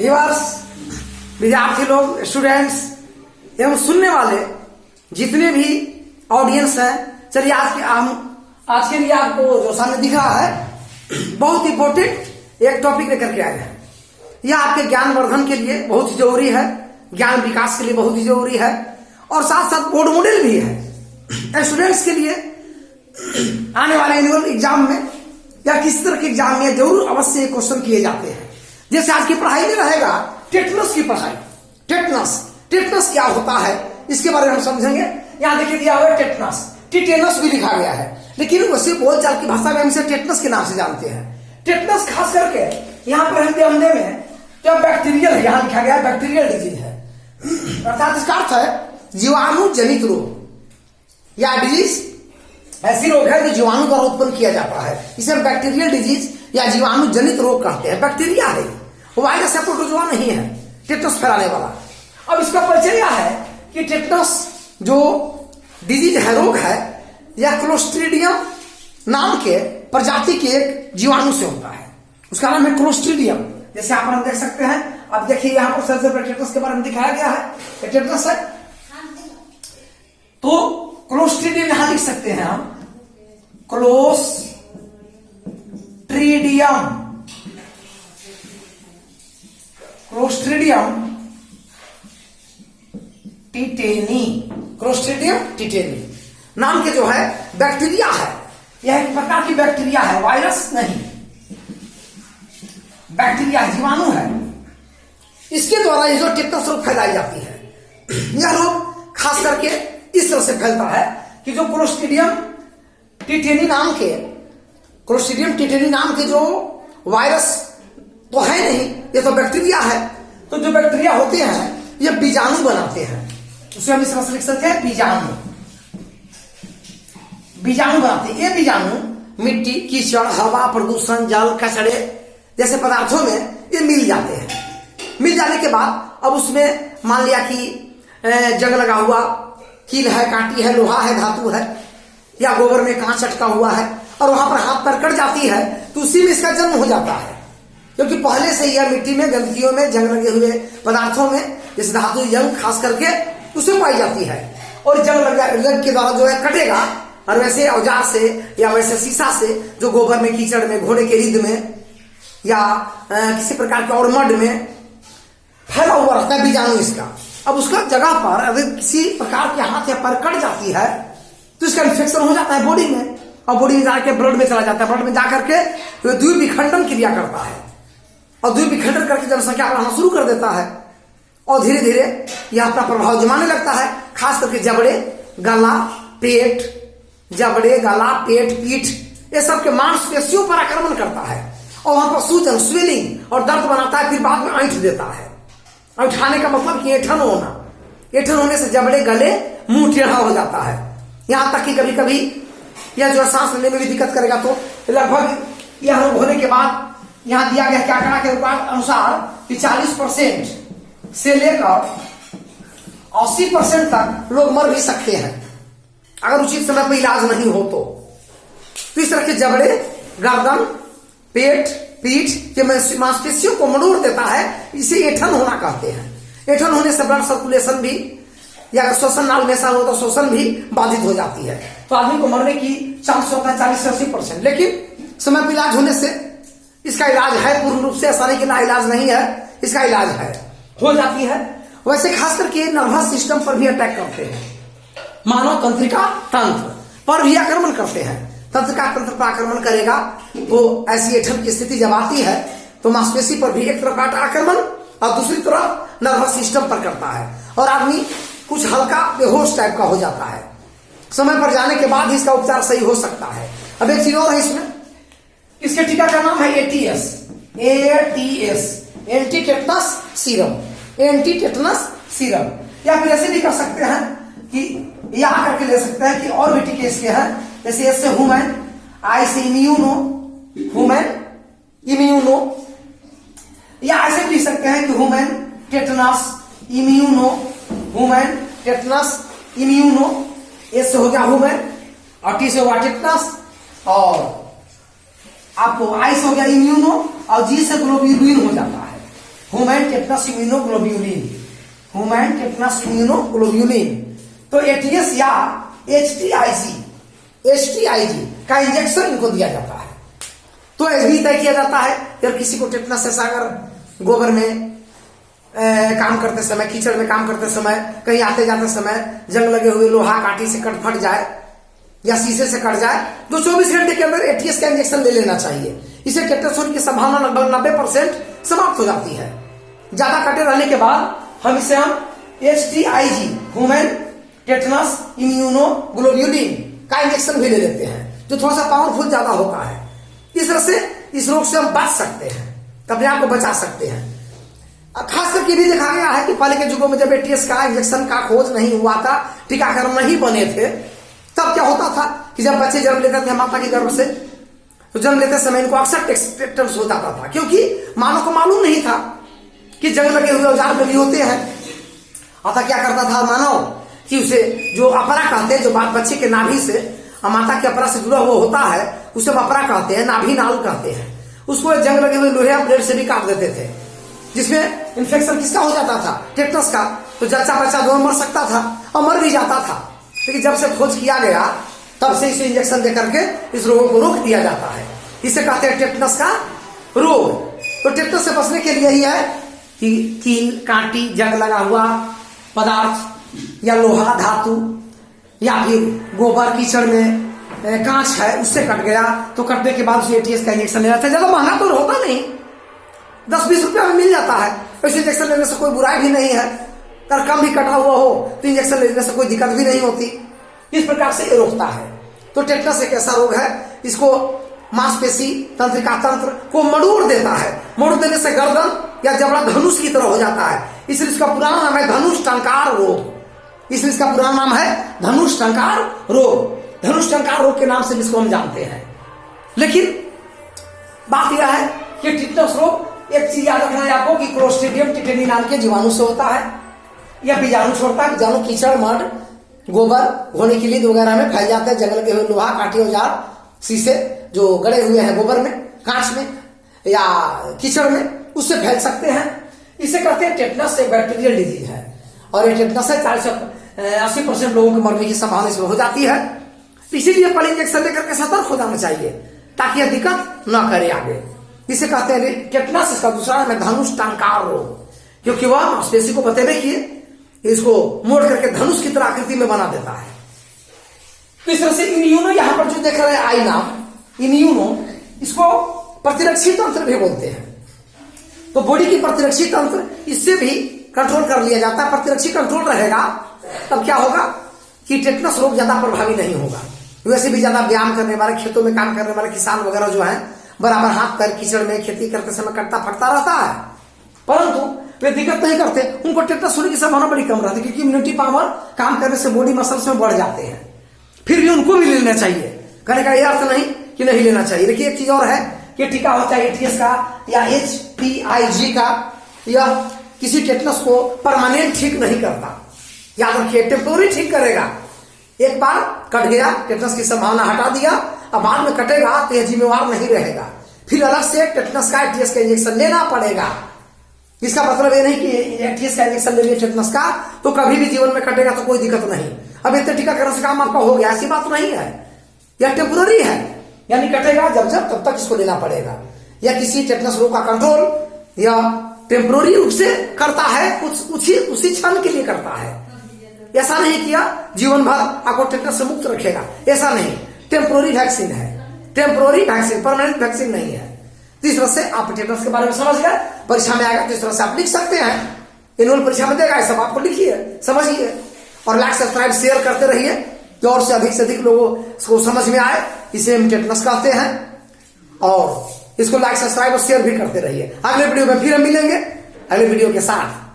Viewers, विद्यार्थी लोग, students एवं सुनने वाले जितने भी ऑडियंस हैं, चलिए आज के लिए आपको जो सामने दिख रहा है बहुत इंपॉर्टेंट एक टॉपिक लेकर के आए हैं। यह आपके ज्ञान वर्धन के लिए बहुत ही जरूरी है, ज्ञान विकास के लिए बहुत ही जरूरी है और साथ साथ बोर्ड मॉडल भी है स्टूडेंट्स के लिए। आने वाले एनुअल एग्जाम में या किसी तरह के एग्जाम में जरूर अवश्य क्वेश्चन किए जाते हैं। जैसे आज की पढ़ाई में रहेगा टेटनस की पढ़ाई। टेटनस क्या होता है इसके बारे में हम समझेंगे। यहाँ देखिए दिया हुआ है टेटनस, टिटेनस भी लिखा गया है, लेकिन वैसे बोलचाल की भाषा में हम इसे टेटनस के नाम से जानते हैं। टेटनस खास करके यहाँ पर हम देखने में जो बैक्टीरियल है, यहाँ लिखा गया है बैक्टीरियल डिजीज है, अर्थात इसका अर्थ है जीवाणु जनित रोग या डिजीज ऐसी रोग है जो जीवाणु द्वारा उत्पन्न किया जाता है। इसे हम बैक्टीरियल डिजीज या जीवाणु जनित रोग कहते हैं। बैक्टीरिया है, वायरस या प्रोटोजोआ नहीं है टेटनस फैलाने वाला। अब इसका परिचय यह है कि टेटनस जो डिजीज है, रोग है, यह क्लोस्ट्रीडियम नाम के प्रजाति के एक जीवाणु से होता है। उसका नाम है क्लोस्ट्रीडियम। जैसे यहाँ पर हम देख सकते हैं, अब देखिए यहाँ पर सबसे टेटनस के बारे में दिखाया गया है। टेटनस है तो क्लोस्ट्रीडियम यहां लिख सकते हैं हम, क्लोस्ट्रीडियम टिटेनी नाम के जो है बैक्टीरिया है। यह एक प्रकार की बैक्टीरिया है, वायरस नहीं, बैक्टीरिया जीवाणु है। इसके द्वारा ये जो टेटनस रोग फैलाई जाती है। यह रोग खास करके इस तरह से फैलता है कि जो क्लोस्ट्रीडियम टिटेनी नाम के जो वायरस तो है नहीं, ये तो बैक्टीरिया है। तो जो बैक्टीरिया होते हैं ये बीजाणु बनाते हैं, उसे हम इस तरह से लिख सकते हैं बीजाणु बनाते हैं। ये बीजाणु मिट्टी, कीचड़, हवा, प्रदूषण, जल, कचड़े जैसे पदार्थों में ये मिल जाते हैं। मिल जाने के बाद अब उसमें मान लिया कि जंग लगा हुआ, कील है, कांटी है, लोहा है, धातु है, या गोबर में कांच अटका हुआ है और वहां पर हाथ पर कट जाती है, तो उसी में इसका जन्म हो जाता है। क्योंकि पहले से यह मिट्टी में, गंदगियों में, जंग लगे हुए पदार्थों में, जैसे धातु जंग खास करके उसमें पाई जाती है और जंग के द्वारा जो है कटेगा। और वैसे औजार से या वैसे शीशा से जो गोबर में, कीचड़ में, घोड़े के रीद में या किसी प्रकार के और मड में फैला हुआ रहता है बीजाणु इसका। अब उसका जगह पर अगर किसी प्रकार के हाथ या पैर कट जाती है तो इसका इन्फेक्शन हो जाता है बॉडी में, और बॉडी में जाकर ब्लड में चला जाता है। ब्लड में जाकर के तो द्विविखंडन क्रिया करता है और द्विविखंडन करके जनसंख्या बढ़ाना शुरू कर देता है और धीरे धीरे यह अपना प्रभाव जमाने लगता है। खास करके जबड़े, गला, पेट, पीठ, ये सब के मांसपेशियों पर आक्रमण करता है और वहां पर सूजन, स्वेलिंग और दर्द बनाता है। फिर बाद में ऐंठ देता है। ऐंठाने का मतलब कि ऐंठन होना, ऐंठन होने से जबड़े, गले, मुंह टेढ़ा हो जाता है। यहां तक कि कभी कभी यह जो सांस लेने में भी दिक्कत करेगा। तो लगभग यह रोग होने के बाद यहां दिया गया क्या आंकड़ा के अनुसार कि 40% से लेकर 80% तक लोग मर भी सकते हैं अगर उचित समय पर इलाज नहीं हो तो। इस तरह के जबड़े, गर्दन, पेट, पीठ के मांसपेशियों को मरोड़ देता है। इसे ऐंठन होना कहते हैं। ऐंठन होने से ब्लड सर्कुलेशन भी या अगर श्वसन नाल में ऐसा हो तो श्वसन भी बाधित हो जाती है, तो आदमी को मरने की चांस होता है 40 से 80%। लेकिन समय पर इलाज होने से इसका इलाज है, पूर्ण रूप से ऐसा नहीं कि ना इलाज नहीं है, इसका इलाज है, हो जाती है। वैसे खास करके नर्वस सिस्टम पर भी अटैक करते हैं, मानव तंत्रिका तंत्र पर भी आक्रमण करते हैं। तंत्रिका तंत्र पर आक्रमण करेगा तो ऐसी ऐंठन की स्थिति जब आती है तो मांसपेशी पर भी एक तरफ का आक्रमण और दूसरी तरफ नर्वस सिस्टम पर करता है और आदमी कुछ हल्का बेहोश टाइप का हो जाता है। समय पर जाने के बाद इसका उपचार सही हो सकता है। अब एक चीज और है इसमें, इसके टीका का नाम है ATS, एंटी टेटनस सीरम। या फिर ऐसे भी कर सकते हैं कि यहां करके ले सकते हैं कि और भी टीके इसके हैं। जैसे एस से ह्यूमन, आई से इम्यूनो, या ऐसे भी लिख सकते हैं कि ह्यूमन टेटनस इम्यूनो। एस से हो गया ह्यूमन और टी से हुआ टेटनस और आपको आई से हो गया इम्यूनो और जी से ग्लोब्यूलिन हो जाता है। Human tetanus immunoglobulin, human tetanus immunoglobulin. तो एटीएस या एचटीआईजी का इंजेक्शन इनको दिया जाता है। तो यह भी तय किया जाता है अगर किसी को टेटनस ऐसा अगर गोबर में काम करते समय, कीचड़ में काम करते समय, कहीं आते जाते समय जंग लगे हुए लोहा काटी से कट फट जाए या शीशे से कट जाए तो 24 घंटे के अंदर एटीएस का इंजेक्शन ले लेना चाहिए। इसे टेटनस होने की संभावना लगभग 90% समाप्त हो जाती है। ज्यादा कटे रहने के बाद हम एचटीआईजी ह्यूमन टेटनस इम्यूनोग्लोब्यूलिन का इंजेक्शन भी ले लेते हैं, जो थोड़ा सा पावरफुल ज्यादा होता है। इस तरह से इस रोग से हम बच सकते हैं, अपने आप को बचा सकते हैं। खास करके भी देखा गया है कि पहले के युगों में जब एटीएस का इंजेक्शन का खोज नहीं हुआ था, टीकाकरण नहीं बने थे, तब क्या होता था कि जब बच्चे जन्म लेते थे माता के गर्भ से, तो जन्म लेते समय इनको अक्सर टेटनस हो जाता था, क्योंकि मानव को मालूम नहीं था कि जंग लगे हुए औजार में भी होते हैं। अतः क्या करता था मानव कि उसे जो अपरा कहते हैं, जो बच्चे के नाभि से माता के अपरा से जुड़ा हुआ होता है, उसे अपरा कहते हैं, नाभि नाल कहते हैं। उसको जंग लगे हुए लोहे ब्लेड से भी काट देते थे, जिसमें इन्फेक्शन किसका हो जाता था, टेटनस का। तो जच्चा बच्चा दोनों मर सकता था और मर भी जाता था। लेकिन जब से खोज किया गया तब से इसे इंजेक्शन दे करके इस रोग को रोक दिया जाता है। इसे कहते हैं टेटनस का रोग। तो टेटनस से बचने के लिए ही है कि कील कांटी जंग लगा हुआ पदार्थ या लोहा धातु या फिर गोबर कीचड़ में कांच है उससे कट गया तो कटने के बाद उसे एटीएस का इंजेक्शन लेना चाहिए। ज्यादा महंगा तो होता नहीं, 10-20 रुपया में मिल जाता है। वैसे इंजेक्शन लेने से कोई बुराई भी नहीं है, अगर कम भी कटा हुआ हो तो इंजेक्शन लेने से कोई दिक्कत भी नहीं होती। इस प्रकार से ये रोकता है। तो टेटनस एक ऐसा रोग है, इसको मांसपेशी तंत्रिका तंत्र को मरोड़ देता है। मरोड़ देने से गर्दन या जबड़ा धनुष की तरह हो जाता है, इसलिए इसका पुराना नाम है धनुष टंकार रोग। इसलिए इसका पुराना नाम है धनुष टंकार रोग। धनुष टंकार रोग के नाम से इसको हम जानते हैं। लेकिन बात यह है कि टेटनस रोग, एक चीज याद रखना है आपको कि क्लोस्ट्रीडियम टिटेनी नाम के जीवाणु से होता है। यह बीजाणु छोड़ता है। बीजाणु कीचड़ मड गोबर होने के लिए वगैरह में फैल जाते हैं। जंगल के हुए लोहा कांटे औजार शीशे जो गड़े हुए हैं गोबर में, कांच में या कीचड़ में, उससे फैल सकते हैं। इसे कहते हैं टेटनस एक बैक्टीरियल डिजीज है और ये टेटनस है 40-80% लोगों की मरने की संभावना इसमें हो जाती है। इसीलिए पहले इंजेक्शन लेकर के सतर्क हो जाना चाहिए ताकि यह दिक्कत न करे आगे। इसे कहते हैं टेटनस। इसका दूसरा नाम है धनुष टंकार रोग, क्योंकि वह मांसपेशी को पते नहीं किए, इसको मोड़ करके धनुष की तरह आकृति में बना देता है। तो इस तरह से इम्यूनो, यहां पर जो देख रहे हैं आई नाम इम्यूनो, इसको प्रतिरक्षी तंत्र भी बोलते हैं। तो बॉडी की प्रतिरक्षी तंत्र, इससे भी कंट्रोल कर लिया जाता है। प्रतिरक्षी कंट्रोल रहेगा तब क्या होगा कि टेटनस रोग ज्यादा प्रभावी नहीं होगा। वैसे भी ज्यादा व्यायाम करने वाले, खेतों में काम करने वाले किसान वगैरह जो है, बराबर हाथ पैर कीचड़ में खेती करते समय कटता फटता रहता है, परंतु वे दिक्कत नहीं करते। उनको टेटनस होने की संभावना बड़ी कम रहती है, क्योंकि इम्यूनिटी पावर काम करने से बॉडी मसल्स में बढ़ जाते हैं। फिर भी उनको भी लेना चाहिए, कहने का यह अर्थ नहीं कि नहीं लेना चाहिए। देखिए एक चीज और है कि टीका होता है एटीएस का या एचटीआईजी का, यह किसी टेटनस को परमानेंट ठीक नहीं करता। याद रखिए, टेम्पोररी ठीक करेगा। एक बार कट गया, टेटनस की संभावना हटा दिया, अब बाद में कटेगा तो यह जिम्मेवार नहीं रहेगा। फिर अलग से टेटनस का एटीएस का इंजेक्शन लेना पड़ेगा। इसका मतलब ये नहीं कि एटीएस का इंजेक्शन ले लिया टेटनस का तो कभी भी जीवन में कटेगा तो कोई दिक्कत नहीं। अब इतने टीकाकरण से काम आपका हो गया, ऐसी बात नहीं है। यह टेम्पोररी है, यानी कटेगा जब तब तक इसको लेना पड़ेगा। या किसी टेटनस रोग का कंट्रोल या टेम्पोररी रूप से करता है, उसी क्षण के लिए करता है। ऐसा नहीं किया जीवन भर आपको टेटनस से मुक्त रखेगा, ऐसा नहीं। टेम्पोररी वैक्सीन है, टेम्पोररी वैक्सीन, परमानेंट वैक्सीन नहीं है। तो इस तरह से आप टेटनस के बारे में समझ गए। परीक्षा में आएगा तो इस तरह से आप लिख सकते हैं। एनुअल परीक्षा में देगा, सब आपको लिखिए, समझिए और लाइक सब्सक्राइब शेयर करते रहिए कि और से अधिक लोगों को समझ में आए। इसे हम टेटनस कहते हैं और इसको लाइक सब्सक्राइब और शेयर भी करते रहिए। अगले वीडियो में फिर हम मिलेंगे अगले वीडियो के साथ।